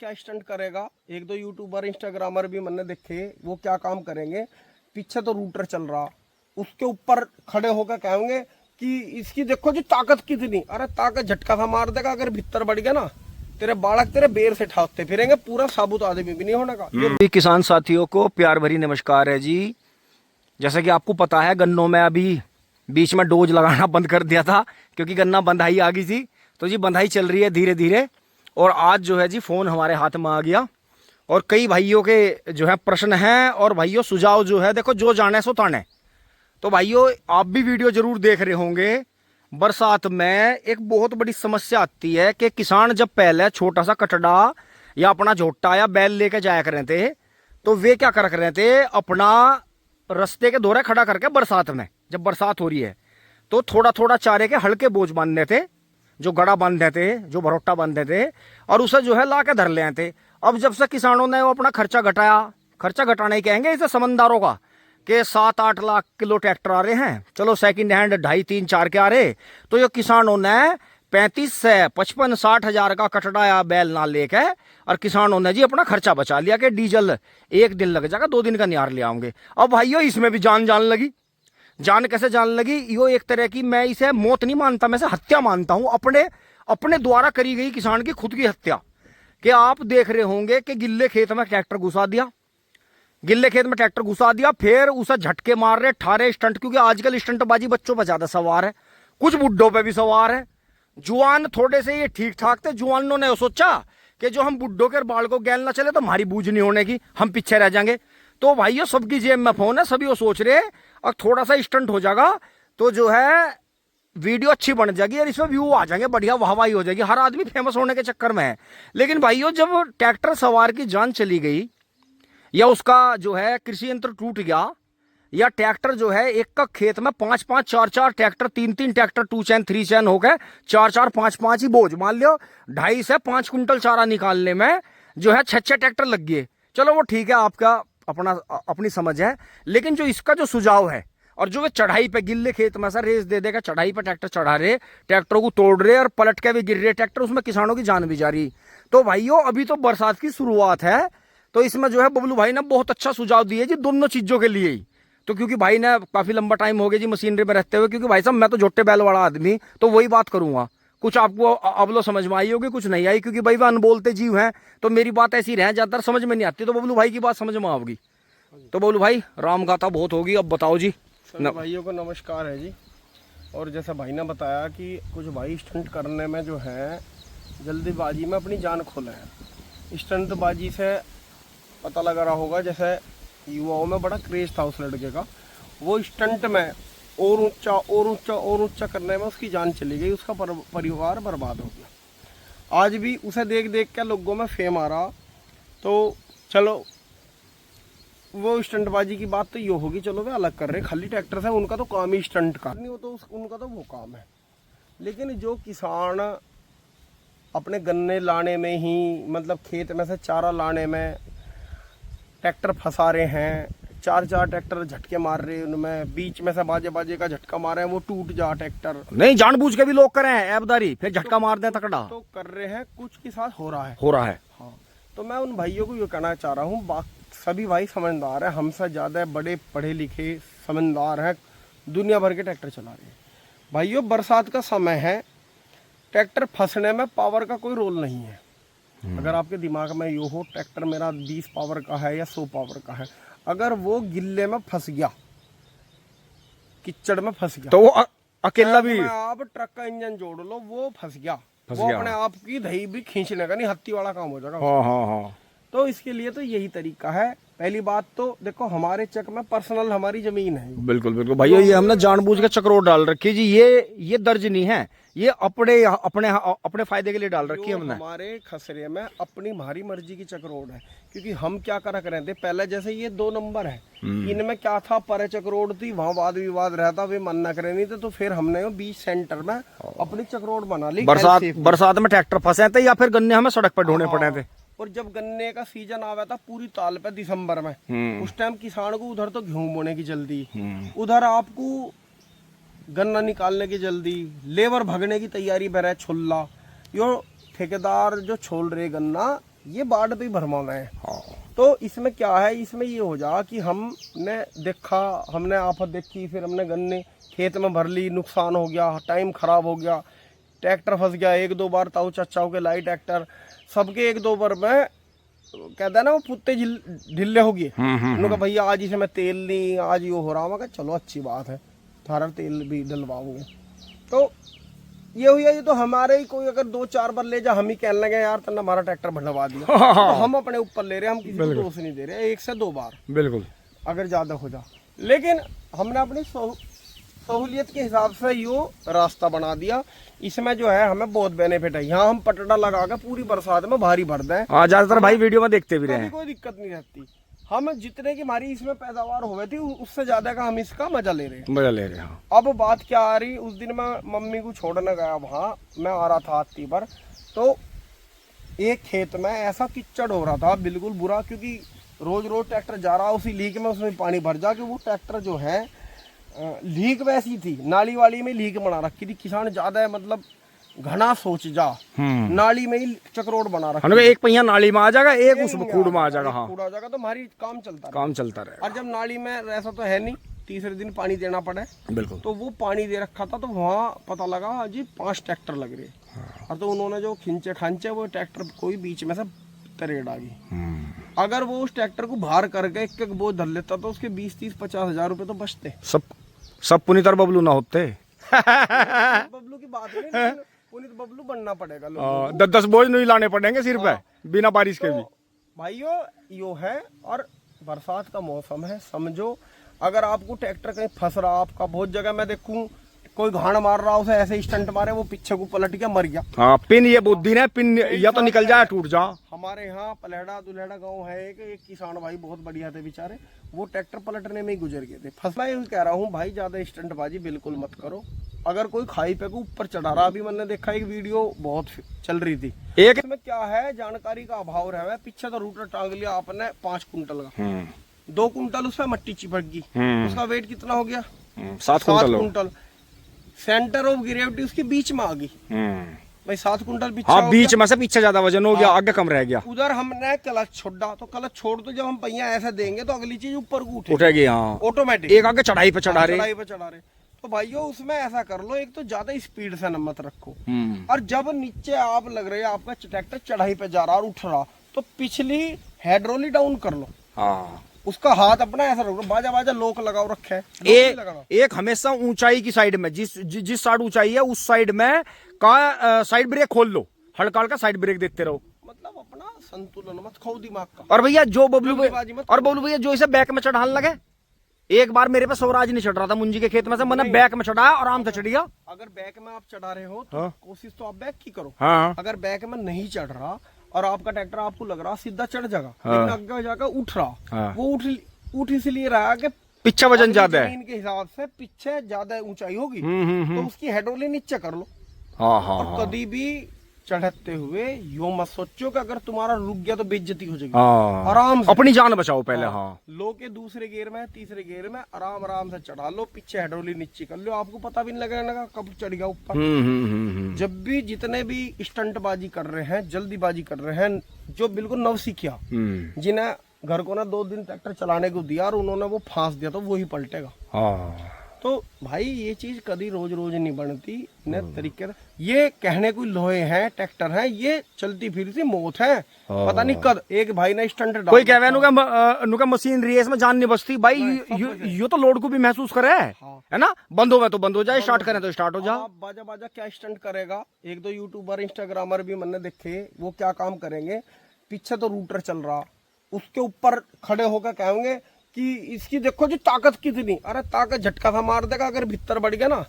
क्या स्टंट करेगा। एक दो यूट्यूबर इंस्टाग्रामर भी मैंने देखे, वो क्या काम करेंगे, पीछे तो रूटर चल रहा, उसके ऊपर खड़े होकर कहेंगे कि इसकी देखो जी ताकत कितनी। अरे ताकत झटका सा मार देगा, अगर भीतर बढ़ गया ना तेरे बालक तेरे बेर से ठाकते फिरेंगे, पूरा साबुत आदमी भी नहीं होने का। किसान साथियों को प्यार भरी नमस्कार है जी। जैसा कि आपको पता है, गन्नों में अभी बीच में डोज लगाना बंद कर दिया था क्योंकि गन्ना बंधाई आ गई थी। तो जी बंधाई चल रही है धीरे धीरे, और आज जो है जी फोन हमारे हाथ में आ गया और कई भाइयों के जो है प्रश्न हैं और भाइयों सुझाव जो है, देखो जो जाने सो ताने। तो भाइयों आप भी वीडियो जरूर देख रहे होंगे। बरसात में एक बहुत बड़ी समस्या आती है कि किसान जब पहले छोटा सा कटड़ा या अपना झोटा या बैल लेके जाया कर रहे थे, तो वे क्या कर रहे थे, अपना रास्ते के दोरे खड़ा करके बरसात में, जब बरसात हो रही है तो थोड़ा थोड़ा चारे के हल्के बोझ बांधते थे, जो गड़ा बांधते थे, जो भरोटा बांधते थे, और उसे जो है ला के धर ले आए थे। अब जब से किसानों ने वो अपना खर्चा घटाया, खर्चा घटाना ही कहेंगे इसे समझदारों का, कि 7-8 लाख किलो ट्रैक्टर आ रहे हैं, चलो सेकंड हैंड 2.5-3-4 के आ रहे, तो ये किसानों ने 35 से 55-60 हजार का कटड़ा या बैल ना लेके और किसानों ने जी अपना खर्चा बचा लिया कि डीजल 1 दिन लग जाएगा, 2 दिन का निहार ले आऊंगे। अब भाइयों इसमें भी जान लगी। जान कैसे जान लगी? यो एक तरह की, मैं इसे मौत नहीं मानता, मैं इसे हत्या मानता हूं, अपने अपने द्वारा करी गई किसान की खुद की हत्या। कि आप देख रहे होंगे कि गिल्ले खेत में ट्रैक्टर घुसा दिया, गिल्ले खेत में ट्रैक्टर घुसा दिया, फिर उसे झटके मार रहे, ठारे स्टंट, क्योंकि आजकल स्टंटबाजी बच्चों पर ज्यादा सवार है, कुछ बुड्ढों पे भी सवार है। जुआन थोड़े से ये ठीक ठाक थे, जुआनों ने सोचा कि जो हम बुड्ढों के बाल को गैल ना चले तो हमारी बूझ नहीं होने की, हम पीछे रह जाएंगे। तो भाइयों सबकी जेब में फोन है, सभी वो सोच रहे और थोड़ा सा स्टंट हो जाएगा तो जो है वीडियो अच्छी बन जाएगी और इसमें व्यू आ जाएंगे, बढ़िया वाहवाही हो जाएगी, हर आदमी फेमस होने के चक्कर में है। लेकिन भाइयों जब ट्रैक्टर सवार की जान चली गई, या उसका जो है कृषि यंत्र टूट गया, या ट्रैक्टर जो है एक का खेत में 5-5, 4-4 ट्रैक्टर, 3-3 ट्रैक्टर 2 चैन 3 चैन हो गए, 4-4, 5-5 ही बोझ, मान लो 2.5 से 5 कुंटल चारा निकालने में जो है 6-6 ट्रैक्टर लग गए। चलो वो ठीक है, आपका अपनी समझ है। लेकिन जो इसका जो सुझाव है, और जो वे चढ़ाई पे गिल्ले खेत में ऐसा रेस दे देगा, चढ़ाई पे ट्रैक्टर चढ़ा रहे, ट्रैक्टरों को तोड़ रहे और पलट के भी गिर रहे ट्रैक्टर, उसमें किसानों की जान भी जा रही। तो भाइयों अभी तो बरसात की शुरुआत है, तो इसमें जो है बबलू भाई ने बहुत अच्छा सुझाव दिए जी, दोनों चीजों के लिए ही। तो क्योंकि भाई ने काफी लंबा टाइम हो गया जी मशीनरी में रहते हुए, क्योंकि भाई साहब मैं तो जोटे बैल वाला आदमी, तो वही बात करूंगा। कुछ आपको अब लो समझ में आई होगी, कुछ नहीं आई, क्योंकि भाई वह अनबोलते जीव हैं, तो मेरी बात ऐसी रह ज्यादातर समझ में नहीं आती, तो बबलू भाई की बात समझ में आओगी। तो बबलू भाई राम गाथा बहुत होगी, अब बताओ जी। भाइयों को नमस्कार है जी। और जैसा भाई ने बताया कि कुछ भाई स्टंट करने में जो है जल्दीबाजी में अपनी जान खोले हैं। स्टंटबाजी से पता लग रहा होगा, जैसे युवाओं में बड़ा क्रेज था उस लड़के का, वो स्टंट में और ऊंचा और ऊंचा और ऊंचा करने में उसकी जान चली गई, उसका परिवार बर्बाद हो गया। आज भी उसे देख देख के लोगों में फेम आ रहा। तो चलो वो स्टंटबाजी की बात तो ये होगी, चलो वे अलग कर रहे, खाली ट्रैक्टर से उनका तो काम ही स्टंट का नहीं हो, तो उनका तो वो काम है। लेकिन जो किसान अपने गन्ने लाने में ही, मतलब खेत में से चारा लाने में ट्रैक्टर फंसा रहे हैं, 4-4 ट्रैक्टर झटके मार रहे हैं, उनमें बीच में से बाजे का झटका मार रहे हैं, वो टूट जा ट्रैक्टर नहीं, जानबूझ के भी लोग कर रहे हैं ऐबदारी, फिर झटका मार दे तकड़ा, तो कर रहे हैं, कुछ के साथ हो रहा है। हाँ, तो मैं उन भाइयों को ये कहना चाह रहा हूँ, सभी भाई समझदार है, हमसे ज्यादा बड़े पढ़े लिखे समझदार हैं, दुनिया भर के ट्रैक्टर चला रहे हैं। भाइयों बरसात का समय है, ट्रैक्टर फंसने में पावर का कोई रोल नहीं है। अगर आपके दिमाग में यो हो ट्रैक्टर मेरा 20 पावर का है या 100 पावर का है, अगर वो गिल्ले में फंस गया, कीचड़ में फंस गया, तो वो अकेला भी, आप ट्रक का इंजन जोड़ लो, वो फंस गया, वो अपने आप की दही भी खींचने का नहीं, हत्ती वाला काम हो जाएगा। हाँ। तो इसके लिए तो यही तरीका है। पहली बात तो देखो, हमारे चक में पर्सनल हमारी जमीन है। बिल्कुल भैया, ये हमने जानबूझ के चक्रोट डाल रखी है जी, ये दर्ज नहीं है, ये अपने फायदे के लिए डाल रखी है हमने। हमारे खसरे में अपनी भारी मर्जी की चक्रोड है, क्योंकि हम क्या कर रहे थे पहले, जैसे ये 2 नंबर है, इनमें क्या था, पर चक्रोड थी, वहां वाद विवाद रहता, वे मन न करे नहीं थे, तो फिर हमने बीच सेंटर में अपनी चक्रोड बना ली। बरसात में ट्रैक्टर फंसे थे या फिर गन्ने हमें सड़क पर ढोने पड़े थे। और जब गन्ने का सीजन आया था पूरी ताल पे दिसंबर में, उस टाइम किसान को उधर तो गेहूं बोने की जल्दी, उधर आपको गन्ना निकालने की जल्दी, लेबर भगने की तैयारी पर है, छुल्ला यो ठेकेदार जो छोड़ रहे गन्ना, ये बाढ़ पे ही भरमाना है। हाँ। तो इसमें क्या है, इसमें ये हो जा कि हमने देखा, हमने आफत देखी, फिर हमने गन्ने खेत में भर ली, नुकसान हो गया, टाइम खराब हो गया, ट्रैक्टर फंस गया, एक दो बार ताऊ चाचाओं के लाई ट्रैक्टर सबके एक दो बार में कहता है ना वो पुत्ते ढिल्ले हो गए। उन्होंने कहा भैया आज इसमें तेल नहीं, आज ये हो रहा। मैं कहा चलो अच्छी बात है, थारा तेल भी डलवाओगे। तो ये हुआ, ये तो हमारे ही कोई अगर दो चार बार ले जा, हम ही कहने लगे यार तन्ना हमारा ट्रैक्टर भरवा दिया, तो हम अपने ऊपर ले रहे हैं, हम किसी को दोष नहीं दे रहे, एक से दो बार बिल्कुल अगर ज्यादा हो जा। लेकिन हमने अपनी सहूलियत के हिसाब से यो रास्ता बना दिया। इसमें जो है हमें बहुत बेनिफिट है। यहाँ हम पटड़ा लगा के पूरी बरसात में भारी भर दें, हाँ ज्यादातर भाई वीडियो में देखते भी रहे हैं, कोई दिक्कत नहीं रहती। हम जितने की हमारी इसमें पैदावार हो गई थी उससे ज्यादा का हम इसका मजा ले रहे हैं, मजा ले रहे हैं। अब बात क्या आ रही, उस दिन मैं मम्मी को छोड़ने गया वहाँ, मैं आ रहा था आती पर, तो एक खेत में ऐसा कीचड़ हो रहा था बिल्कुल बुरा, क्योंकि रोज रोज ट्रैक्टर जा रहा उसी लीक में, उसमें पानी भर जा के वो ट्रैक्टर जो है लीक वैसी थी, नाली वाली में लीक बना रखी थी। किसान ज्यादा है, मतलब घना सोच जा, नाली में ही चक्रोड बना रखा, एक पहिया नाली में आ जाएगा, एक उस कूड़ में आ जाएगा। हाँ कूड़ आ जाएगा तो हमारी काम चलता रहेगा। और जब नाली में ऐसा तो है नहीं, तीसरे दिन पानी देना पड़े, बिल्कुल। तो वो पानी दे रखा था, तो वहाँ पता लगा जी 5 ट्रैक्टर लग रहे। और तो उन्होंने जो खिंचे खांचे वो ट्रैक्टर कोई बीच में से तरेड़ आ गई। अगर वो उस ट्रैक्टर को बाहर करके एक एक बोझ धर लेता तो उसके 20-30-50 हजार रुपए तो बचते। सब पुनीत और बबलू ना होते। बबलू की बात नहीं, लेकिन पुनीत बबलू बनना पड़ेगा लोगों को। 10 बोझ नहीं लाने पड़ेंगे सिर पे, बिना बारिश के भी। भाइयों यो है, और बरसात का मौसम है, समझो अगर आपको ट्रैक्टर कहीं फंस रहा, आपका बहुत जगह मैं देखूं कोई घाण मार रहा, उसे ऐसे स्टंट मारे, वो पीछे को पलट गया, मर गया। हाँ, पिन ये बुद्धि है, पिन या तो निकल जाए टूट जा। हमारे यहाँ पलहड़ा दुल्हड़ा गांव है, एक किसान भाई बहुत बढ़िया थे बेचारे, वो ट्रैक्टर पलटने में ही गुजर गए थे। फंस मैं कह रहा हूँ भाई ज्यादा स्टंटबाजी बिल्कुल मत करो। अगर कोई खाई पे को ऊपर चढ़ा रहा, अभी मैंने देखा एक वीडियो बहुत चल रही थी, एक इसमें क्या है जानकारी का अभाव रहा है। पीछे तो रूटर टांग लिया आपने 5 कुंटल का, 2 कुंटल उसमें मट्टी चिपक गई, उसका वेट कितना हो गया 7 कुंटल। सेंटर ऑफ ग्रेविटी उसके बीच में आ गई भाई, 7 कुंटल पीछे। हाँ, बीच में से पीछे ज्यादा वजन हो गया, आगे कम रह गया। उधर हमने क्लच छोड़ा, तो क्लच छोड़ तो जब हम पहिया ऐसा देंगे तो अगली चीज ऊपर को उठेगी। हाँ, ऑटोमेटिक एक आगे चढ़ाई पे चढ़ा रहे। तो भाइयों उसमें ऐसा कर लो, एक तो ज्यादा स्पीड से न मत रखो, और जब नीचे आप लग रहे आपका ट्रैक्टर चढ़ाई पे जा रहा और उठ रहा, तो पिछली हाइड्रोलिक डाउन कर लो। हाँ, उसका हाथ अपना ऐसा रखो, बाजा बाजा लोक लगाओ रखे है। एक हमेशा ऊंचाई की साइड में, जिस साइड ऊंचाई है उस साइड में का साइड ब्रेक खोल लो, हल्का हल्का साइड ब्रेक देते रहो, मतलब अपना संतुलन मत खो दिमाग का। और भैया जो बबलू भैया जो इसे बैक में चढ़ाने लगे, एक बार मेरे पे स्वराज नहीं चढ़ रहा था मुंजी के खेत में से, मैंने बैक में चढ़ाया, आराम से चढ़ गया। अगर बैक में आप चढ़ा रहे हो तो कोशिश तो आप बैक की करो। अगर बैक में नहीं चढ़ रहा और आपका ट्रैक्टर आपको लग रहा सीधा चढ़ जाएगा, लेकिन आगे जाकर उठ रहा, वो उठ इसलिए रहा कि पीछे वजन ज्यादा है, इनके हिसाब से पीछे ज्यादा ऊंचाई होगी, तो उसकी हाइड्रोलिक नीचे कर लो। और कभी भी चढ़ते हुए यो मत सोचो कि अगर तुम्हारा रुक गया तो बेइज्जती हो जाएगी। आराम से अपनी जान बचाओ पहले। लो के दूसरे गियर में, तीसरे गियर में आराम से चढ़ा लो, पीछे हाइड्रोलिक नीचे कर लो, आपको पता भी नहीं लगेगा कब चढ़ गया ऊपर। जब भी जितने भी स्टंटबाजी कर रहे हैं, जल्दीबाजी कर रहे हैं, जो बिल्कुल नवसिखिया, जिन्हें घर को ना 2 दिन ट्रैक्टर चलाने को दिया और उन्होंने वो फांस दिया, तो वही पलटेगा। तो भाई ये चीज कभी रोज रोज नहीं बनती न तरीके। ये कहने कोई लोहे हैं, ट्रैक्टर है, ये चलती फिरती मौत है, पता नहीं कद एक भाई ने स्टंट डाला। कोई कहवे नुका मशीनरी है, इसमें जान नहीं बचती भाई, ये तो लोड को भी महसूस करे है ना, बंद हो तो बंद हो जाए, स्टार्ट करें तो स्टार्ट हो जाए। बाजा बाजा क्या स्टंट करेगा। 1-2 यूट्यूबर इंस्टाग्रामर भी मैंने देखे, वो क्या काम करेंगे, पीछे तो रूटर चल रहा, उसके ऊपर खड़े होकर कहेंगे कि इसकी देखो जी ताकत कितनी। अरे ताकत झटका सा मार देगा, अगर भीतर बढ़ गया ना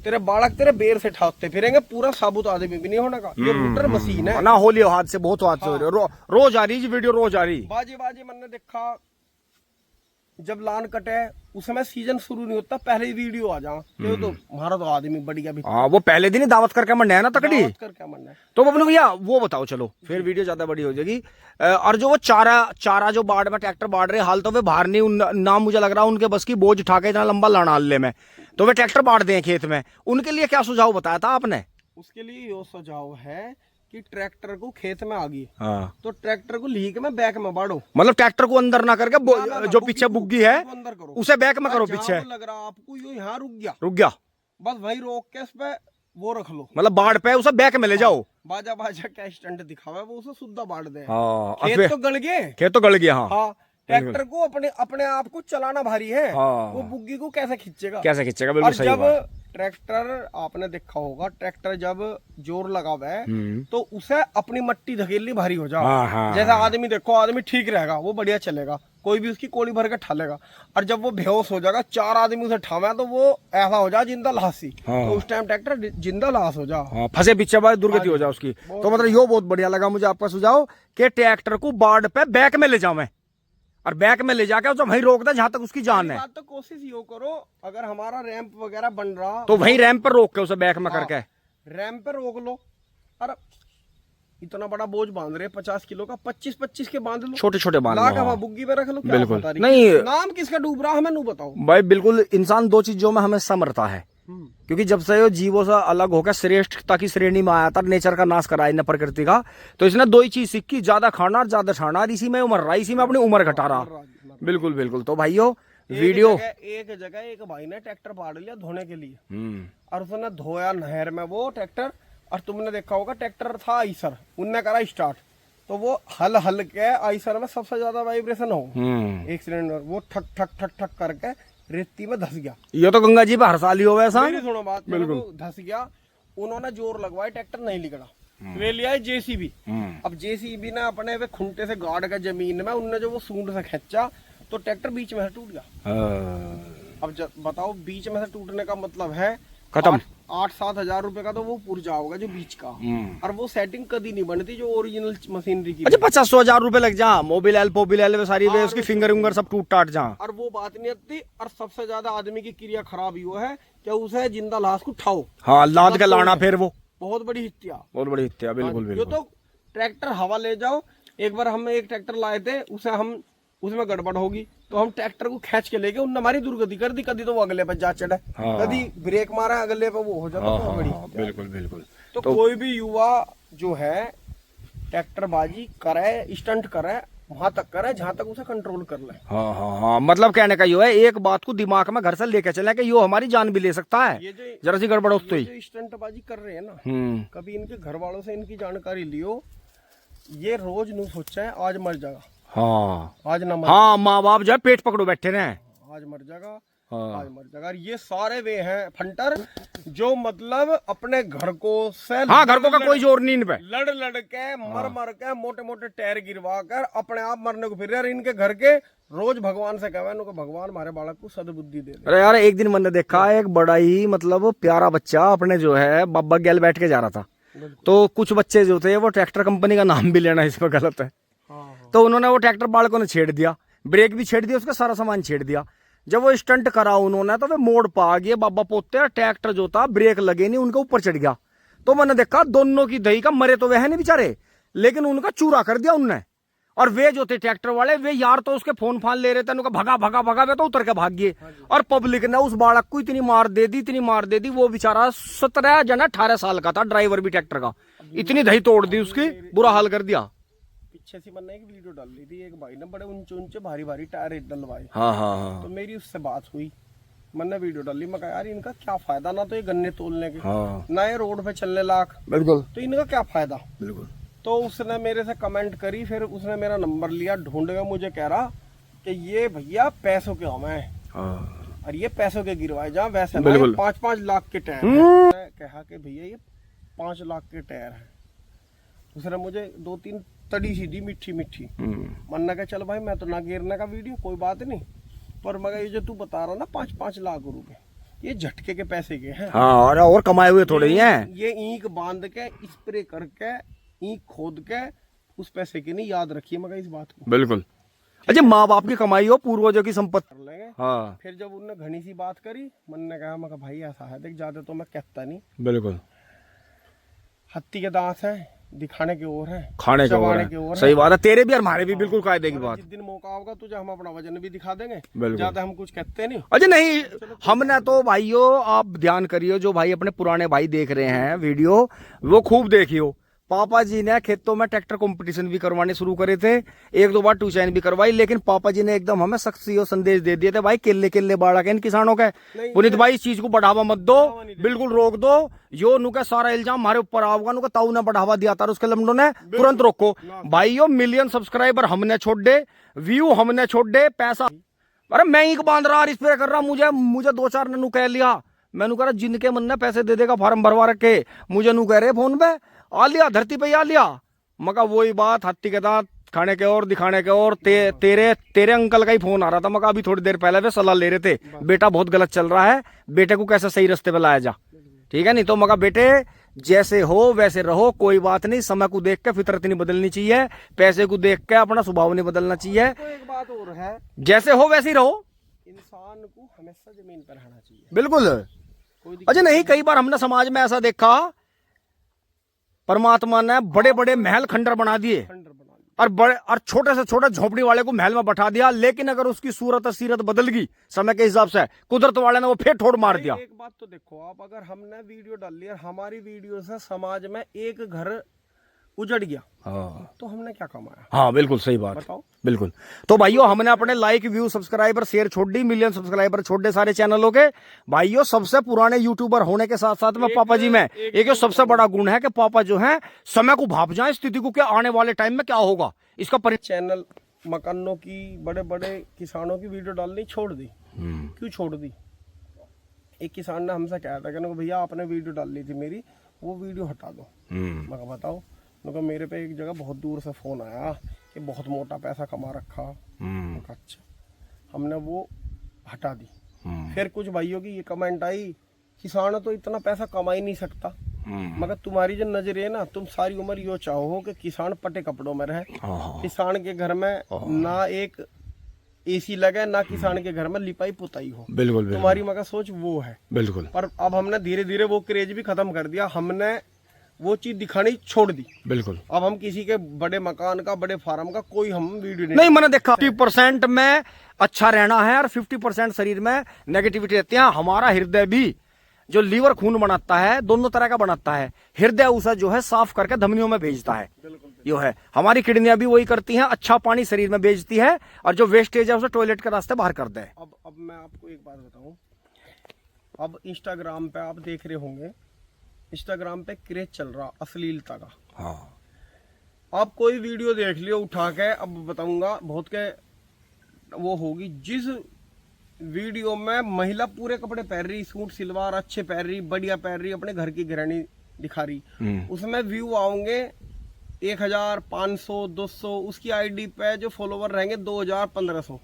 तेरे बालक तेरे बेर से ठाकते फिरेंगे, पूरा साबुत आदमी भी नहीं होने का। ये रूटर मशीन है ना, होली हाथ से बहुत हाथ से रोज आ रही वीडियो, रोज आ रही बाजी मैंने देखा। जब लान कटे उसमें सीजन शुरू नहीं होता, पहले ही वीडियो आ जा, तो हमारा तो आदमी बढ़िया भी। वो पहले दिन ही दावत करके मरना है ना, तकड़ी करके मरना है। तो बबलू भैया वो बताओ, चलो फिर वीडियो ज्यादा बड़ी हो जाएगी। और जो वो चारा जो बाढ़ में ट्रैक्टर बाढ़ रहे, हाल तो वे बाहर नहीं, ना मुझे लग रहा उनके बस की बोझ उठा के इतना लंबा लाने में, तो वे ट्रैक्टर बाढ़ दें खेत में, उनके लिए क्या सुझाव बताया था आपने? उसके लिए ये सुझाव है कि ट्रैक्टर को खेत में आ गई, हाँ। तो ट्रैक्टर को लीक में बैक में बाढ़ो, मतलब ट्रैक्टर को अंदर ना करके जो पीछे बुग्गी है अंदर करो, उसे बैक में करो जहाँ पीछे। वो लग रहा आपको यो यहाँ रुक गया, बस वही रोक के इस पे वो रख लो, मतलब बाढ़ पे उसे बैक में ले जाओ। बाजा बाजा क्या स्टंट दिखावा वो उसे सुद्धा बाढ़ दे। हाँ, खेत तो गल गए, खेत तो गल गया। हाँ, हाँ, ट्रैक्टर को अपने अपने आप को चलाना भारी है। हाँ। वो बुग्गी को कैसे खींचेगा, कैसे खींचेगा, बिल्कुल और सही जब बात। ट्रैक्टर आपने देखा होगा, ट्रैक्टर जब जोर लगावे तो उसे अपनी मट्टी धकेलनी भारी हो जाए। हाँ, हाँ, जैसा आदमी देखो, आदमी ठीक रहेगा वो बढ़िया चलेगा, कोई भी उसकी कोड़ी भर के ठालेगा, और जब वो बेहोश हो जाएगा, 4 आदमी उसे ठावे तो वो ऐसा हो जाए जिंदा लाशी। हाँ। तो उस टाइम ट्रैक्टर जिंदा लाश हो जा। हाँ, फंसे पीछे बाद दुर्गति हो जाए उसकी। तो मतलब यो बहुत बढ़िया लगा मुझे आपका सुझाव कि ट्रैक्टर को बाढ़ पे बैक में ले जावे, और बैक में ले जाके उसे वहीं रोक दे जहां तक उसकी जान है। बात तो कोशिश यो करो, अगर हमारा रैंप वगैरह बन रहा तो वहीं रैंप पर रोक के उसे बैक में करके रैंप पे रोक लो। अरे इतना बड़ा बोझ बांध रहे 50 किलो का, 25-25 के बांध लो, छोटे छोटे बांध लो। लाख हाँ। बुग्गी पे रख लो, क्या बिल्कुल पता नहीं, नाम किसका डूब रहा हमें नहीं बताओ भाई बिल्कुल। इंसान 2 चीजों में हमेशा मरता है, क्योंकि जब से वो जीवों से अलग होकर श्रेष्ठता की श्रेणी में आया था, नेचर का नाश कराया इन्हें, प्रकृति का, तो इसने 2 ही चीज सीखी, ज्यादा खाना और ज्यादा छाना, और इसी में उमर रहा, इसी में अपनी उम्र घटा रहा। बिल्कुल बिल्कुल। तो भाइयों वीडियो एक जगह एक भाई ने ट्रैक्टर बाढ़ लिया धोने के लिए, और उसने धोया नहर में वो ट्रैक्टर, और तुमने देखा होगा ट्रैक्टर था आइसर, उनने करा स्टार्ट, तो वो हल हल के आइसर में सबसे ज्यादा वाइब्रेशन हो, एक सिलेंडर वो ठक ठक ठक ठक करके रेती में धस गया। ये तो गंगा जी पे हर साल ही हो वैसा। मेरी सुनो बात, बिल्कुल धस गया, उन्होंने जोर लगवाया, ट्रैक्टर नहीं निकला, वे लिया जेसीबी। अब जेसीबी ने अपने वे खुंटे से गाड़ के जमीन में, उनने जो वो सूंड से खींचा तो ट्रैक्टर बीच में से टूट गया। अब बताओ, बीच में से टूटने का मतलब है खत्म। 8-7 हजार रुपए का तो वो पुर्जा होगा जो बीच का, और वो सेटिंग कभी नहीं बनती जो ओरिजिनल मशीनरी की। अच्छा, 50-100 हजार रुपए लग जा, मोबिल वे सारी वे उसकी फिंगर विंगर सब टूट टाट जा, और वो बात नहीं आती। और सबसे ज्यादा आदमी की क्रिया खराब ही है कि उसे जिंदा लाश को उठाओ, हाँ, लाद के लाना, फिर वो बहुत बड़ी हत्या, बहुत बड़ी हत्या। बिल्कुल ये बिल्कुल। तो ट्रैक्टर हवा ले जाओ। एक बार हम एक ट्रैक्टर लाए थे, उसे हम उसमें गड़बड़ होगी तो हम ट्रैक्टर को खींच के लेके उन हमारी दुर्गति कर दी, कभी तो वो अगले पे जा चढ़े, हाँ। कभी ब्रेक मारा अगले पे वो हो जाता। हाँ, बहुत बड़ी हाँ, बिल्कुल बिल्कुल। तो कोई भी युवा जो है ट्रैक्टरबाजी करे, स्टंट करे, वहां तक करे जहां तक उसे कंट्रोल कर ले। हाँ हाँ हाँ, मतलब कहने का यो है, एक बात को दिमाग में घर से लेके चले कि यो हमारी जान भी ले सकता है, ये जो जरा सी गड़बड़ हो तो ही। जो स्टंटबाजी कर रहे हैं ना, कभी कभी इनके घर वालों से इनकी जानकारी लियो, ये रोज नहीं सोचा है आज मर जाएगा, हाँ आज ना मर, हाँ, माँ बाप जो है पेट पकड़ो बैठे रहे, आज मर जाएगा, हाँ। आज मर जाएगा। और ये सारे वे हैं फंटर जो मतलब अपने घर को से हाँ, घर को का कोई जोर नहीं इन पे, लड़ के मर के मोटे मोटे टायर गिरवा कर अपने आप मरने को फिर रहे। और इनके घर के रोज भगवान से कहवा इनको, भगवान हमारे बालक को सद्बुद्धि दे दे। अरे यार, एक दिन मैंने देखा एक बड़ा ही मतलब प्यारा बच्चा अपने जो है बाबा गैल बैठ के जा रहा था, तो कुछ बच्चे जो थे वो ट्रैक्टर कंपनी का नाम भी लेना इसमें गलत है, तो उन्होंने वो ट्रैक्टर बालकों ने छेड़ दिया, ब्रेक भी छेड़ दिया, उसका सारा सामान छेड़ दिया। जब वो स्टंट करा उन्होंने तो वे मोड़ पा गए, बाबा पोते ट्रैक्टर जो था ब्रेक लगे नहीं, उनके ऊपर चढ़ गया। तो मैंने देखा दोनों की दही का, मरे तो वे है नहीं बेचारे, लेकिन उनका चूरा कर दिया उनने। और वे जो थे ट्रैक्टर वाले, वे यार तो उसके फोन फान ले रहे थे, उनका भगा भगा भगा, वे तो उतर के भाग गए। और पब्लिक ने उस बालक को इतनी मार दे दी, इतनी मार दे दी, वो बेचारा 17 या 18 साल का था, ड्राइवर भी ट्रैक्टर का, इतनी दही तोड़ दी उसकी, बुरा हाल कर दिया। पीछे से मैंने एक वीडियो डाल ली थी, एक भाई ने बड़े ऊंचे ऊंचे भारी भारी टायर डलवाए। हाँ हाँ हाँ, तो मेरी उससे बात हुई, मैंने वीडियो डाली, मैं कहा यार इनका क्या फायदा, ना तो ये गन्ने तोलने के, हाँ, ना ये रोड पे चलने लायक, बिल्कुल तो इनका क्या फायदा। बिल्कुल। तो उसने मेरे से कमेंट करी, फिर उसने मेरा नंबर लिया, ढूंढ के मुझे कह रहा कि ये भैया पैसों के हम हैं, और ये पैसों के गिरवाए जा, वैसे 5-5 लाख के टायर हैं। मैं कहा कि भैया ये 5 लाख के टायर हैं। उसने मुझे 2-3 तड़ी सी दी, मीठी मीठी। मन्ना कहा चल भाई मैं तो ना गिरने का वीडियो, कोई बात नहीं, पर मगर ये जो तू बता रहा ना 5-5 लाख रुपए, ये झटके के पैसे के हैं। हाँ, और कमाए हुए थोड़े ही हैं। ये ईंक बांध के, स्प्रे करके, ईंक खोद के, उस पैसे की नहीं, याद रखिए मगर इस बात को। बिल्कुल। अच्छा, माँ बाप की कमाई हो, पूर्वजों की संपत्ति कर लेंगे। हाँ। फिर जब उनने घनी सी बात करी, मन ने कहा, मैं भाई ऐसा है देख, ज्यादा तो मैं कहता नहीं, बिल्कुल, हत्ती के दांत है, दिखाने की ओर है, खाने के ओर है। सही बात है, तेरे भी और हमारे भी बिल्कुल कायदे की बात। जिस दिन मौका होगा तुझे हम अपना वजन भी दिखा देंगे, बिल्कुल। ज्यादा हम कुछ कहते नहीं। अच्छा नहीं, हमने तो भाइयों, आप ध्यान करियो, जो भाई अपने पुराने भाई देख रहे हैं वीडियो, वो खूब देखियो, पापा जी ने खेतों में ट्रैक्टर कंपटीशन भी करवाने शुरू करे थे, एक दो बार टूचैन भी करवाई, लेकिन पापा जी ने एकदम हमें सख्त सी संदेश दे दिए थे, भाई केले केले बाड़ा के इन किसानों के, पुनीत भाई इस चीज को बढ़ावा मत दो, बिल्कुल रोक दो, यो नु का सारा इल्जाम हमारे ऊपर आओगा, नु का ताऊ ने बढ़ावा दिया था, उसके लमडों ने तुरंत रोको। भाइयों मिलियन सब्सक्राइबर हमने छोड़ दे, व्यू हमने छोड़ दे, पैसा अरे मैं ही बांध रहा इस पे कर रहा, मुझे दो चार ने कह लिया, मैंने कहा जिनके मन ने पैसे दे देगा फार्म भरवा रखे, मुझे नु कह रहे फोन पे आ लिया, धरती पे आ लिया। मका वही बात, हत्ती के दांत खाने के और दिखाने के और तेरे अंकल का ही फोन आ रहा था, मका अभी थोड़ी देर पहले वे सलाह ले रहे थे, बेटा बहुत गलत चल रहा है, बेटे को कैसे सही रास्ते पे लाया जा, ठीक है नहीं तो मका बेटे जैसे हो वैसे रहो, कोई बात नहीं, समय को देख के फितरत नहीं बदलनी चाहिए, पैसे को देख के अपना स्वभाव नहीं बदलना चाहिए, तो एक बात और है, जैसे हो वैसे ही रहो, इंसान को हमेशा जमीन पर रहना चाहिए, बिल्कुल। अच्छा नहीं, कई बार हमने समाज में ऐसा देखा, परमात्मा ने बड़े बड़े महल खंडर बना दिए और छोटे से छोटे झोपड़ी वाले को महल में बैठा दिया, लेकिन अगर उसकी सूरत और सीरत बदल गई समय के हिसाब से, कुदरत वाले ने वो फिर ठोड़ मार दिया। एक बात तो देखो आप, अगर हमने वीडियो डाल ली और हमारी वीडियो से समाज में एक घर उजड़ गया, हाँ तो हमने क्या कमाया? हाँ बिल्कुल सही बात, बताओ। बिल्कुल। तो भाइयों हमने अपने लाइक व्यू सब्सक्राइबर शेयर छोड़ दी, मिलियन सब्सक्राइबर छोड़ दे सारे चैनलों के। भाइयों सबसे पुराने यूट्यूबर होने के साथ साथ में पापा जी में एक सबसे बड़ा गुण है कि पापा जो है समय को भाप जाए स्थिति को, क्या आने वाले टाइम में क्या होगा इसका चैनल मकानों की, बड़े बड़े किसानों की वीडियो डालनी छोड़ दी। क्यों छोड़ दी? एक किसान ने हमसे कहा था कि भैया आपने वीडियो डाल ली थी मेरी, वो वीडियो हटा दो। मैं कहा बताओ, तो मेरे पे एक जगह बहुत दूर से फोन आया कि बहुत मोटा पैसा कमा रखा। अच्छा, हमने वो हटा दी। फिर कुछ भाइयों की ये कमेंट आई, किसान तो इतना पैसा कमा ही नहीं सकता। मगर तुम्हारी जो नजर है ना, तुम सारी उम्र यो चाहो कि किसान पटे कपड़ों में रहे, किसान के घर में ना एक एसी लगे, ना किसान के घर में लिपाई पुताई हो। बिल्कुल तुम्हारी मगर सोच वो है। बिल्कुल। पर अब हमने धीरे धीरे वो क्रेज भी खत्म कर दिया, हमने वो चीज दिखानी छोड़ दी। बिल्कुल। अब हम किसी के बड़े मकान का, बड़े फार्म का कोई हम वीडियो नहीं मैंने देखा 50% में अच्छा रहना है और 50% शरीर में नेगेटिविटी रहती है। हमारा हृदय भी जो लीवर खून बनाता है, दोनों तरह का बनाता है, हृदय उसे जो है साफ करके धमनियों में भेजता है। यो है, हमारी किडनियां भी वही करती हैं, अच्छा पानी शरीर में भेजती है और जो वेस्टेज है उसे टॉयलेट के रास्ते बाहर कर दे। अब मैं आपको एक बात बताऊं, अब इंस्टाग्राम पे आप देख रहे होंगे, इंस्टाग्राम पे क्रेज चल रहा अश्लीलता का। हाँ। आप कोई वीडियो देख लियो उठा के, अब बताऊंगा बहुत के वो होगी, जिस वीडियो में महिला पूरे कपड़े पहन रही, सूट सिलवार अच्छे पहन रही, बढ़िया पहन रही, अपने घर की गृहिणी दिखा रही, उसमें व्यू आओगे 1000, 500, 200, उसकी आईडी पे जो फॉलोवर रहेंगे 2000, 1500।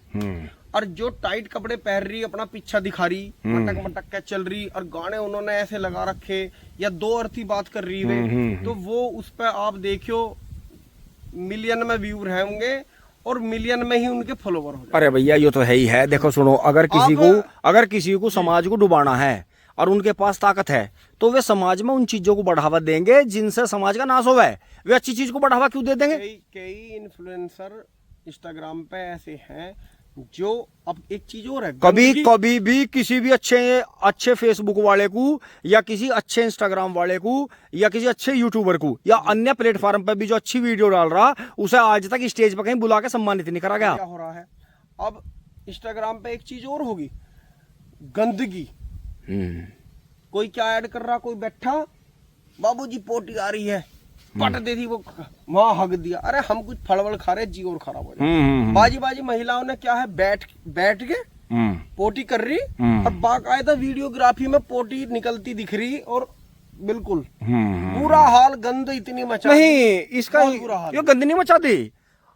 और जो टाइट कपड़े पहन रही, अपना पीछा दिखा रही, मटक मटक के चल रही, और गाने उन्होंने ऐसे लगा रखे या दो अर्थी बात कर रही है, तो वो उस पर आप देखियो मिलियन में व्यू रहेंगे और मिलियन में ही उनके फॉलोवर हो। अरे भैया ये तो है ही है। देखो सुनो, अगर किसी को समाज को डुबाना है और उनके पास ताकत है, तो वे समाज में उन चीजों को बढ़ावा देंगे जिनसे समाज का नाश होगा। वे अच्छी चीज को बढ़ावा क्यों दे देंगे? कई इन्फ्लुएंसर इंस्टाग्राम पे ऐसे हैं जो, अब एक चीज और है, कभी भी किसी भी अच्छे फेसबुक वाले को या किसी अच्छे इंस्टाग्राम वाले को या किसी अच्छे यूट्यूबर को या अन्य प्लेटफॉर्म पर भी जो अच्छी वीडियो डाल रहा, उसे आज तक स्टेज पर कहीं बुला के सम्मानित नहीं करा गया। क्या हो रहा है अब इंस्टाग्राम पे? एक चीज और होगी, गंदगी। कोई क्या ऐड कर रहा, कोई बैठा, बाबूजी पोटी आ रही है, पट दे दी, वो वहां हग दिया। अरे हम कुछ फलवल खा रहे, जी और खराब हो जाए। बाजी महिलाओं ने क्या है, बैठ के पोटी कर रही और बाकायदा वीडियोग्राफी में पोटी निकलती दिख रही, और बिल्कुल बुरा हाल, गंद इतनी मचा नहीं, इसका ये गंद नहीं मचा दी।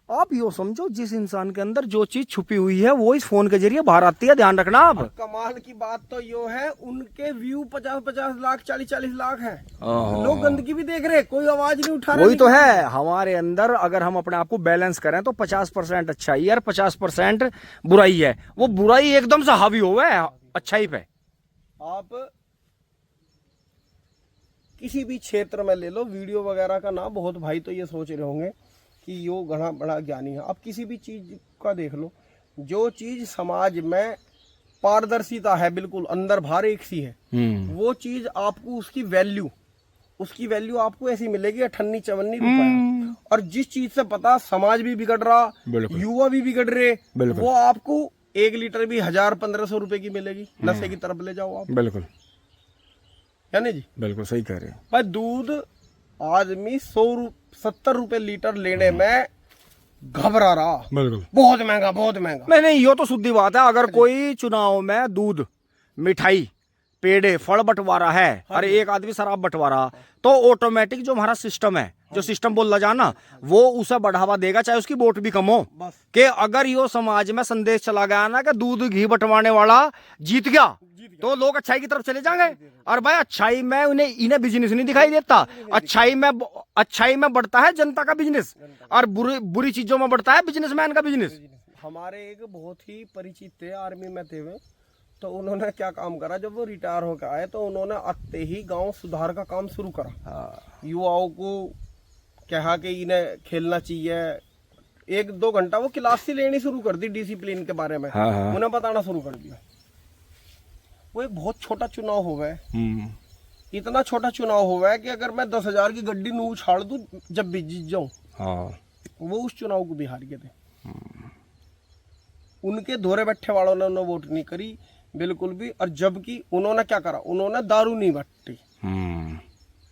आप यो समझो, जिस इंसान के अंदर जो चीज छुपी हुई है वो इस फोन के जरिए बाहर आती है, ध्यान रखना। आप कमाल की बात तो यो है, उनके व्यू 50-50 लाख, 40-40 लाख है, लोग गंदगी भी देख रहे, कोई आवाज नहीं उठा रहा। वही तो है, हमारे अंदर अगर हम अपने आप को बैलेंस करें तो 50% अच्छाई है और 50% बुराई है। वो बुराई एकदम से हावी हुआ है अच्छाई पे। आप किसी भी क्षेत्र में ले लो, वीडियो वगैरह का ना, बहुत भाई तो ये सोच रहे होंगे कि यो घना बड़ा ज्ञानी है। आप किसी भी चीज का देख लो, जो चीज समाज में पारदर्शिता है, बिल्कुल अंदर बाहर एक सी है, वो चीज आपको उसकी वैल्यू उसकी वैल्यू आपको ऐसी मिलेगी 98-54 रुपए। और जिस चीज से पता समाज भी बिगड़ रहा, बिल्कुल। युवा भी बिगड़ रहे, बिल्कुल। वो आपको 1 लीटर भी 1000-1500 रुपए की मिलेगी। नशे की तरफ ले जाओ आप, बिल्कुल है ना जी। बिल्कुल सही कह रहे हैं। भाई दूध आदमी 70 रुपए लीटर लेने में घबरा रहा, बिल्कुल बहुत महंगा, बहुत महंगा। नहीं नहीं, ये तो शुद्ध बात है। अगर कोई चुनाव में दूध, मिठाई, पेड़े, फल बंटवारा है और एक आदमी शराब बंटवारा, तो ऑटोमेटिक जो हमारा सिस्टम है, जो सिस्टम बोला जाए ना, वो उसे बढ़ावा देगा, चाहे उसकी वोट भी कम हो। बस कि अगर यो समाज में संदेश चला गया ना कि दूध घी बंटवाने वाला जीत गया, तो लोग अच्छाई की तरफ चले जाएंगे। और भाई अच्छाई में इन्हें बिजनेस नहीं दिखाई देता। अच्छाई में बढ़ता है जनता का बिजनेस, और बुरी चीजों में बढ़ता है बिजनेसमैन का बिजनेस। हमारे एक बहुत ही परिचित थे, आर्मी में थे वे, तो उन्होंने क्या काम करा, जब वो रिटायर होकर आए तो उन्होंने आते ही गांव सुधार का काम शुरू करा। युवाओं को कहा कि इन्हें खेलना चाहिए, 1-2 घंटा वो क्लास ही लेनी शुरू कर दी डिसिप्लिन के बारे में। उन्हें बताना शुरू कर दिया। वो एक बहुत छोटा चुनाव हुआ है, इतना छोटा चुनाव हुआ है कि अगर मैं 10,000 की गड्डी नू उछाड़ दूं जब भी जीत जाऊं, वो उस चुनाव को भी हार गए थे। उनके धोरे बैठे वालों ने उन्हें वोट नहीं करी बिल्कुल भी। और जबकि उन्होंने क्या करा, उन्होंने दारू नहीं बट्टी,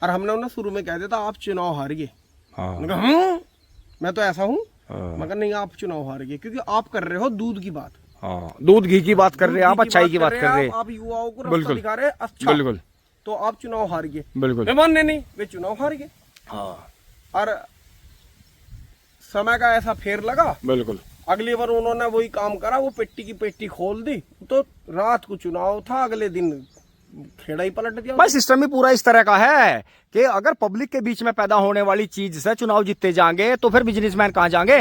और हमने उन्हें शुरू में कह दिया था आप चुनाव हार गए। मैं तो ऐसा हूँ, मगर नहीं, आप चुनाव हार गए क्योंकि आप कर रहे हो दूध की बात, दूध घी की बात कर रहे हैं आप, अच्छाई की बात कर रहे हैं आप, युवाओं को रास्ता दिखा रहे हैं। अच्छा, बिल्कुल, तो आप चुनाव हार गए। बिल्कुल। मैं मानने नहीं, वे चुनाव हार गए। और समय का ऐसा फेर लगा, बिल्कुल। अगली बार उन्होंने वही काम करा, वो पेटी की पेटी खोल दी, तो रात को चुनाव था, अगले दिन खेड़ा ही पलट दिया। भाई सिस्टम ही पूरा इस तरह का है कि अगर पब्लिक के बीच में पैदा होने वाली चीज से चुनाव जीतते जाएंगे तो फिर बिजनेसमैन कहाँ जाएंगे।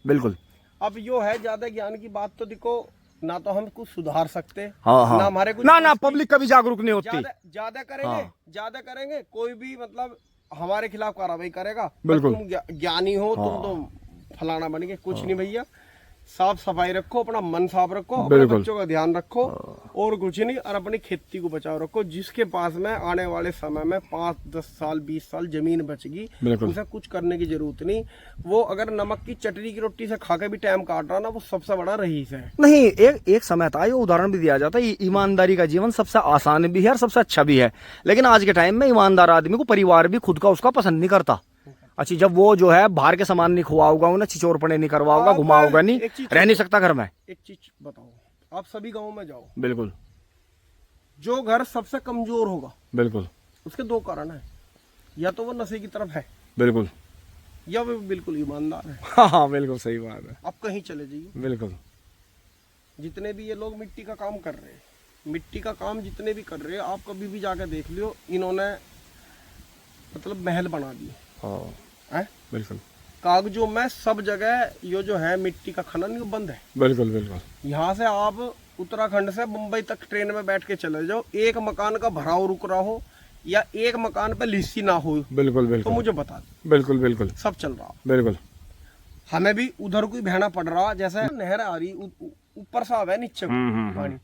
बिल्कुल। अब यो है ज्यादा ज्ञान की बात, तो देखो ना तो हम कुछ सुधार सकते, हाँ। ना हमारे कुछ ना पब्लिक कभी जागरूक नहीं होती। ज्यादा करेंगे, ज्यादा करेंगे, कोई भी मतलब हमारे खिलाफ कार्रवाई करेगा। बिल्कुल। तुम ज्ञानी हो, तुम तो फलाना बन गए, कुछ नहीं भैया। साफ सफाई रखो, अपना मन साफ रखो, अपने बच्चों का ध्यान रखो, और कुछ नहीं, और अपनी खेती को बचाव रखो। जिसके पास में आने वाले समय में 5-10 साल 20 साल जमीन बचेगी, उसे कुछ करने की जरूरत नहीं। वो अगर नमक की चटनी की रोटी से खा के भी टाइम काट रहा ना, वो सबसे बड़ा रईस है। नहीं, एक समय था, ये उदाहरण भी दिया जाता है, ईमानदारी का जीवन सबसे आसान भी है और सबसे अच्छा भी है। लेकिन आज के टाइम में ईमानदार आदमी को परिवार भी खुद का उसका पसंद नहीं करता। अच्छा, जब वो जो है बाहर के सामान नहीं खुआऊगा, उन्हें छिचोरपने नहीं करवाऊगा, घुमाऊगा नहीं, रह नहीं सकता घर में। एक चीज बताओ, आप सभी गाँव में जाओ, बिल्कुल, जो घर सबसे कमजोर होगा, बिल्कुल, उसके 2 कारण है, या तो वो नशे की तरफ है, बिल्कुल, या वो बिल्कुल ईमानदार है। हाँ बिल्कुल सही बात है। आप कहीं चले जाइए, बिल्कुल, जितने भी ये लोग मिट्टी का काम कर रहे हैं, मिट्टी का काम जितने भी कर रहे हैं, आप कभी भी जाकर देख लियो, इन्होंने मतलब महल बना दिए हैं। बिल्कुल, कागजों में सब जगह ये जो है मिट्टी का खनन ये बंद है। बिल्कुल, बिल्कुल। यहाँ से आप उत्तराखंड से मुंबई तक ट्रेन में बैठ के चले जाओ, एक मकान का भराव रुक रहा हो या एक मकान पे लिस्सी ना हो, बिल्कुल, बिल्कुल, तो मुझे बता दो। बिल्कुल, बिल्कुल, सब चल रहा, बिल्कुल। हमें भी उधर कोई बहना पड़ रहा, जैसे नहर आ रही ऊपर से आवे नीचे पानी,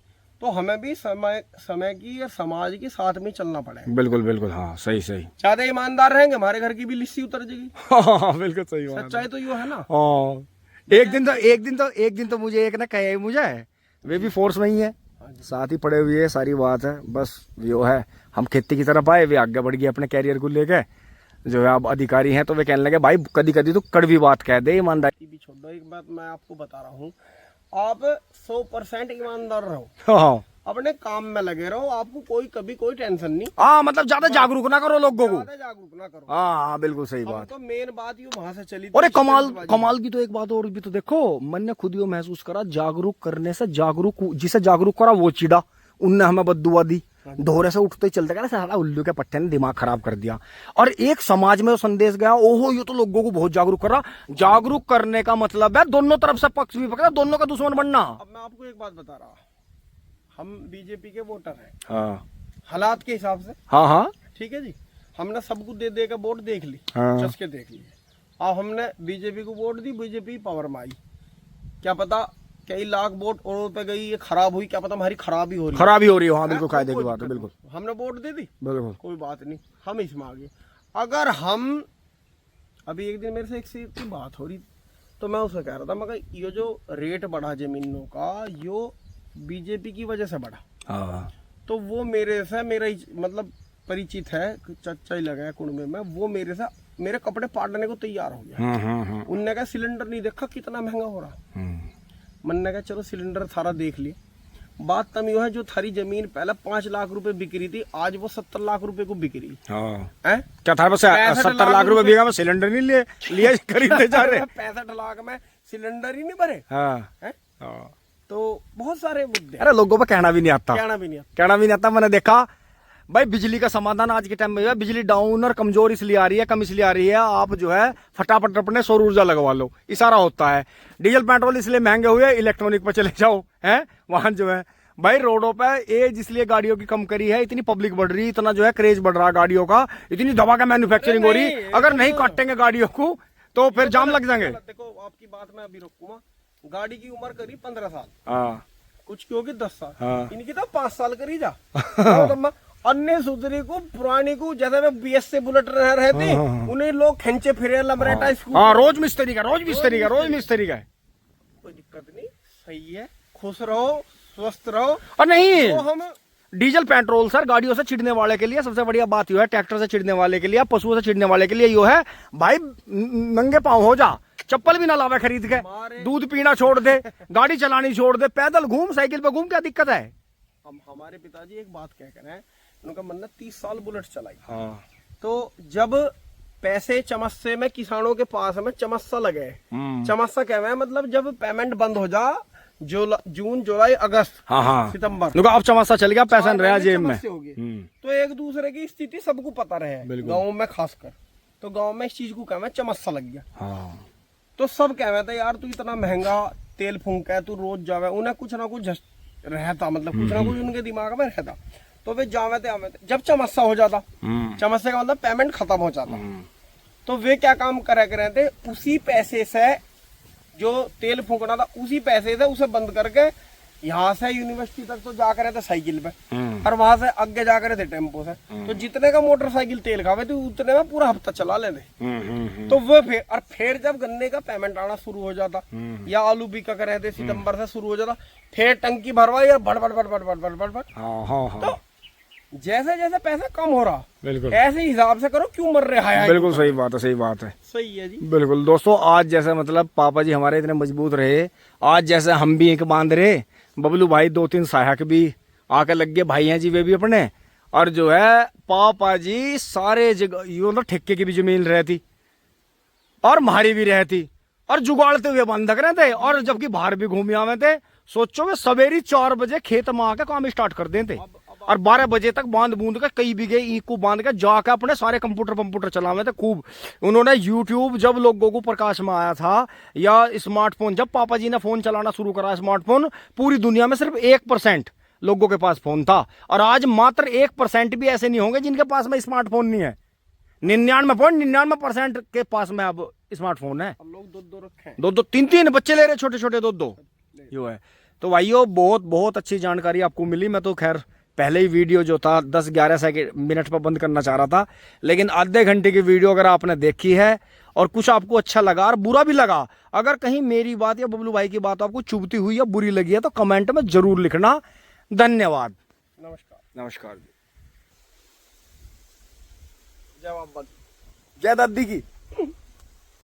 तो हमें भी समय की और समाज की साथ में चलना पड़ेगा। बिल्कुल, बिल्कुल, हाँ सही सही। ज्यादा ईमानदार रहेंगे, हमारे घर की भी लिस्सी उतर जाएगी। हाँ बिल्कुल सही बात। सच्चाई तो यो है ना। एक दिन तो मुझे एक ना कहे, मुझे वे भी फोर्स में ही है, साथ ही पड़े हुए है, सारी बात है। बस यो है, हम खेती की तरफ आए, वे आगे बढ़ गए अपने कैरियर को लेके, जो है अब अधिकारी हैं, तो वे कहने लगे भाई कदी कदी तो कड़वी बात कह दे, ईमानदारी भी छोड़ दो। एक बात मैं आपको बता रहा हूँ, आप 100% ईमानदार रहो, हाँ, अपने काम में लगे रहो, आपको कोई कभी कोई टेंशन नहीं। हाँ, मतलब ज्यादा जागरूक ना करो लोगों को, ज्यादा जागरूक ना करो। हाँ बिल्कुल सही बात। तो मेन बात ये वहां से चली। और कमाल की तो एक बात और भी तो देखो, मन ने खुद ही महसूस करा, जागरूक करने से जिसे जागरूक करा वो चिड़ा, उनने हमें बद्दुआ दी, दोहरे से उठते चलते गया, साला उल्लू के पट्टे ने दिमाग खराब कर दिया। और एक समाज में संदेश गया, ओहो ये तो लोगों को बहुत जागरूक कर रहा। जागरूक करने का मतलब है दोनों तरफ से पक्ष भी पकड़ा, दोनों का दुश्मन बनना। अब मैं आपको एक बात बता रहा, हम बीजेपी के वोटर हैं, हाँ, हालात के हिसाब से, हाँ, हाँ, ठीक है जी, हमने सबको दे के वोट देख ली, हाँ, चस के देख लिए। अब हमने बीजेपी को वोट दी, बीजेपी पावर में आई, क्या पता कई लाख वोट और पे गई, ये खराब हुई, क्या पता हमारी खराब ही हो रही है। खराबी हो रही हो, हाँ बिल्कुल कायदे की बात है, बिल्कुल हमने वोट दे दी, बिल्कुल। कोई बात नहीं, हम इसमें आगे। अगर हम अभी एक दिन मेरे से एक सी की बात हो रही, तो मैं उसे कह रहा था, मगर ये जो रेट बढ़ा जमीनों का, यो बीजेपी की वजह से बढ़ा। हाँ तो वो मेरे से, मेरा मतलब परिचित है, चच्चा ही लगा है कुंडे में, वो मेरे से मेरे कपड़े पाटने को तैयार हो गया। उनने कहा सिलेंडर नहीं देखा कितना महंगा हो रहा। मैंने कहा चलो सिलेंडर सारा देख लिए। बात तब यो है, जो थारी जमीन पहले 5 लाख रुपए बिक रही थी, आज वो 70 लाख रुपए को बिक रही है। क्या था, बस 70 लाख रुपए बिका में सिलेंडर नहीं लिए खरीदते जा रहे। 65 लाख में सिलेंडर ही नहीं भरे। हाँ तो बहुत सारे मुद्दे। अरे लोगों पे कहना भी नहीं आता, कहना भी नहीं आता। मैंने देखा भाई बिजली का समाधान आज के टाइम में, बिजली डाउन और कमजोर इसलिए आ रही है, कम इसलिए आ रही है, आप जो है फटाफट अपने सौर ऊर्जा लगवा लो, इशारा होता है। डीजल पेट्रोल इसलिए महंगे हुए, इलेक्ट्रॉनिक पर चले जाओ, है वाहन जो है भाई रोडों पे एज इसलिए गाड़ियों की कम करी है, इतनी पब्लिक बढ़ रही, इतना जो है क्रेज बढ़ रहा गाड़ियों का, इतनी दवा का मैन्युफैक्चरिंग हो रही, अगर नहीं काटेंगे गाड़ियों को तो फिर जाम लग जाएंगे। देखो आपकी बात मैं अभी रोकूंगा, गाड़ी की उम्र करी 15 साल, हाँ कुछ की होगी 10 साल, हाँ। इनकी तो 5 साल करी जा। अन्य सुधरी को पुरानी को, जैसे में BS से बुलेट रहे थे, उन्हें लोग खींचे फिरे लमरेटा स्कूल। हाँ रोज मिस्त्री का कोई दिक्कत नहीं, सही है, खुश रहो, स्वस्थ रहो। और नहीं तो हम डीजल पेट्रोल सर गाड़ियों से चिड़ने वाले के लिए सबसे बढ़िया बात यो है, ट्रैक्टर से चिड़ने वाले के लिए, पशुओं से चिड़ने वाले के लिए यो है भाई, नंगे पांव हो जा, चप्पल भी ना लावे खरीद के, दूध पीना छोड़ दे, गाड़ी चलानी छोड़ दे, पैदल घूम, साइकिल पे घूम, क्या दिक्कत है। हम हमारे पिताजी एक बात कह कर हैं, उनका मन 30 साल बुलेट चलाई। हाँ। तो जब पैसे चमस्से में किसानों के पास में चमस्सा लगे, चमस्सा क्या है मतलब जब पेमेंट बंद हो जा, जून जुलाई अगस्त, हाँ सितंबर, अब चमस्सा चल गया, पैसा रहा जेब में, तो एक दूसरे की स्थिति सबको पता रहे, गाँव में खासकर, तो गाँव में इस चीज को क्या चमस्सा लग गया। हाँ। तो सब कह रहे थे यार तू इतना महंगा तेल फूंक है, तू रोज जावे, उन्हें कुछ ना कुछ रहता, मतलब कुछ ना कुछ उनके दिमाग में रहता, तो वे जावे थे। जब चमस्सा हो जाता, चमस्से का मतलब पेमेंट खत्म हो जाता, तो वे क्या काम करा करे थे, उसी पैसे से जो तेल फूकना था, उसी पैसे से उसे बंद करके यहाँ से यूनिवर्सिटी तक तो जा करे थे साइकिल पे, और वहां से आगे जा करे थे टेम्पो से। तो जितने का मोटरसाइकिल तेल खावे थे उतने में पूरा हफ्ता चला लेते। तो वो फिर जब गन्ने का पेमेंट आना शुरू हो जाता, या आलू बिका करे थे, सितंबर से शुरू हो जाता, फिर टंकी भरवाई और भट भट भट भट भट भट भट भट। तो जैसे जैसे पैसा कम हो रहा, बिल्कुल ऐसे हिसाब से करो, क्यों मर रहे हैं। बिल्कुल सही बात है, सही बात है, सही है जी। बिल्कुल दोस्तों, आज जैसे मतलब पापा जी हमारे इतने मजबूत रहे, आज जैसे हम भी एक बांध रहे, बबलू भाई 2-3 सहायक भी आके लग गए, भाई हैं जी वे भी अपने, और जो है पापा जी सारे जगह यूं मतलब ठेके की भी जमीन रहती और मारी भी रहती, और जुगाड़ते हुए बंधक रहते, और जबकि बाहर भी घूम आवे थे। सोचो वे सवेरी 4 बजे खेत में आके काम स्टार्ट कर देते, और 12 बजे तक बांध बूंद के कई बीघे ईख को बांध के जाके अपने सारे कंप्यूटर चलावे थे खूब। उन्होंने यूट्यूब जब लोगों को प्रकाश में आया था, या स्मार्टफोन जब पापा जी ने फोन चलाना शुरू करा, स्मार्टफोन पूरी दुनिया में सिर्फ 1% लोगों के पास फोन था, और आज मात्र 1% भी ऐसे नहीं होंगे जिनके पास में स्मार्टफोन नहीं है। 99.99% के पास में अब स्मार्टफोन है। हम लोग दो रखे हैं, 2-2 3-3 बच्चे ले रहे, छोटे छोटे 2-2 यो है। तो भाइयों बहुत अच्छी जानकारी आपको मिली। मैं तो खैर पहले ही वीडियो जो था 10-11 मिनट पर बंद करना चाह रहा था, लेकिन आधे घंटे की वीडियो अगर आपने देखी है और कुछ आपको अच्छा लगा और बुरा भी लगा, अगर कहीं मेरी बात या बबलू भाई की बात आपको चुभती हुई या बुरी लगी है तो कमेंट में जरूर लिखना। धन्यवाद। नमस्कार। जय दादी की।